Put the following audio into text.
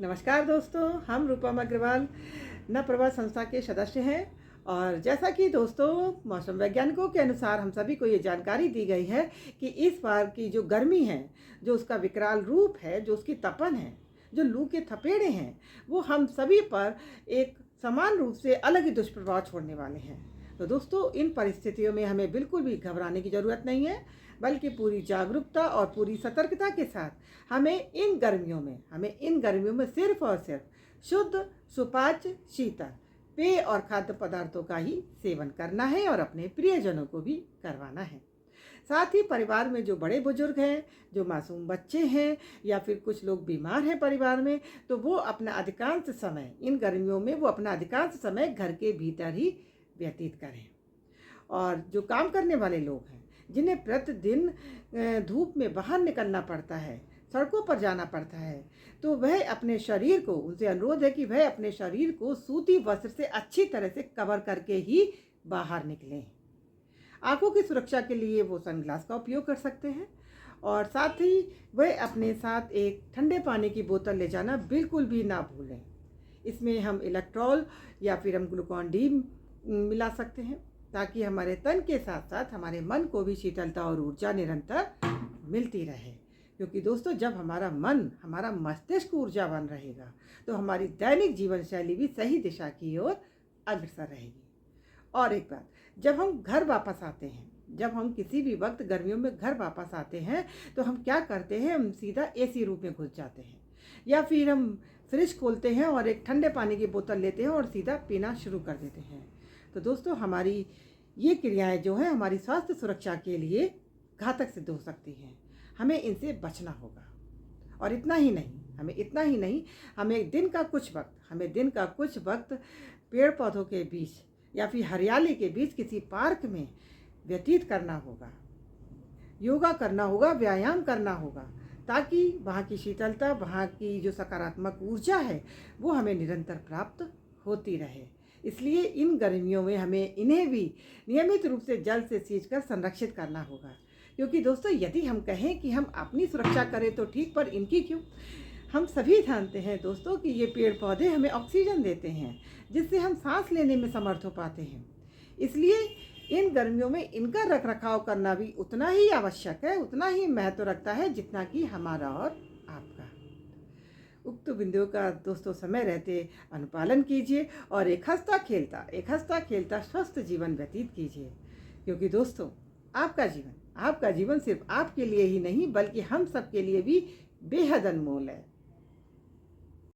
नमस्कार दोस्तों, हम रूपम अग्रवाल नवप्रभा संस्था के सदस्य हैं। और जैसा कि दोस्तों मौसम वैज्ञानिकों के अनुसार हम सभी को ये जानकारी दी गई है कि इस बार की जो गर्मी है, जो उसका विकराल रूप है, जो उसकी तपन है, जो लू के थपेड़े हैं, वो हम सभी पर एक समान रूप से अलग ही दुष्प्रभाव छोड़ने वाले हैं। तो दोस्तों, इन परिस्थितियों में हमें बिल्कुल भी घबराने की ज़रूरत नहीं है, बल्कि पूरी जागरूकता और पूरी सतर्कता के साथ हमें इन गर्मियों में सिर्फ और सिर्फ शुद्ध, सुपाच्य, शीतल पेय और खाद्य पदार्थों का ही सेवन करना है और अपने प्रियजनों को भी करवाना है। साथ ही परिवार में जो बड़े बुजुर्ग हैं, जो मासूम बच्चे हैं या फिर कुछ लोग बीमार हैं परिवार में, तो वो अपना अधिकांश समय इन गर्मियों में घर के भीतर ही व्यतीत करें। और जो काम करने वाले लोग हैं, जिन्हें प्रतिदिन धूप में बाहर निकलना पड़ता है, सड़कों पर जाना पड़ता है, तो वह अपने शरीर को, उनसे अनुरोध है कि वह अपने शरीर को सूती वस्त्र से अच्छी तरह से कवर करके ही बाहर निकलें। आंखों की सुरक्षा के लिए वो सनग्लास का उपयोग कर सकते हैं और साथ ही वह अपने साथ एक ठंडे पानी की बोतल ले जाना बिल्कुल भी ना भूलें। इसमें हम इलेक्ट्रॉल या फिर हम ग्लूकॉन डी मिला सकते हैं, ताकि हमारे तन के साथ साथ हमारे मन को भी शीतलता और ऊर्जा निरंतर मिलती रहे। क्योंकि दोस्तों, जब हमारा मस्तिष्क ऊर्जावान रहेगा, तो हमारी दैनिक जीवन शैली भी सही दिशा की ओर अग्रसर रहेगी। और एक बात, जब हम किसी भी वक्त गर्मियों में घर वापस आते हैं, तो हम क्या करते हैं, हम सीधा एसी रूम में घुस जाते हैं या फिर हम फ्रिज खोलते हैं और एक ठंडे पानी की बोतल लेते हैं और सीधा पीना शुरू कर देते हैं। तो दोस्तों, हमारी ये क्रियाएं जो हैं, हमारी स्वास्थ्य सुरक्षा के लिए घातक सिद्ध हो सकती हैं। हमें इनसे बचना होगा। और इतना ही नहीं, हमें दिन का कुछ वक्त पेड़ पौधों के बीच या फिर हरियाली के बीच किसी पार्क में व्यतीत करना होगा, योगा करना होगा, व्यायाम करना होगा, ताकि वहाँ की शीतलता, वहाँ की जो सकारात्मक ऊर्जा है, वो हमें निरंतर प्राप्त होती रहे। इसलिए इन गर्मियों में हमें इन्हें भी नियमित रूप से जल से सींचकर संरक्षित करना होगा। क्योंकि दोस्तों, यदि हम कहें कि हम अपनी सुरक्षा करें तो ठीक, पर इनकी क्यों? हम सभी जानते हैं दोस्तों कि ये पेड़ पौधे हमें ऑक्सीजन देते हैं, जिससे हम सांस लेने में समर्थ हो पाते हैं। इसलिए इन गर्मियों में इनका रख रखाव करना भी उतना ही आवश्यक है, उतना ही महत्व रखता है, जितना कि हमारा और आपका। उक्त बिंदुओं का दोस्तों समय रहते अनुपालन कीजिए और एक हंसता खेलता स्वस्थ जीवन व्यतीत कीजिए। क्योंकि दोस्तों, आपका जीवन सिर्फ आपके लिए ही नहीं, बल्कि हम सब के लिए भी बेहद अनमोल है।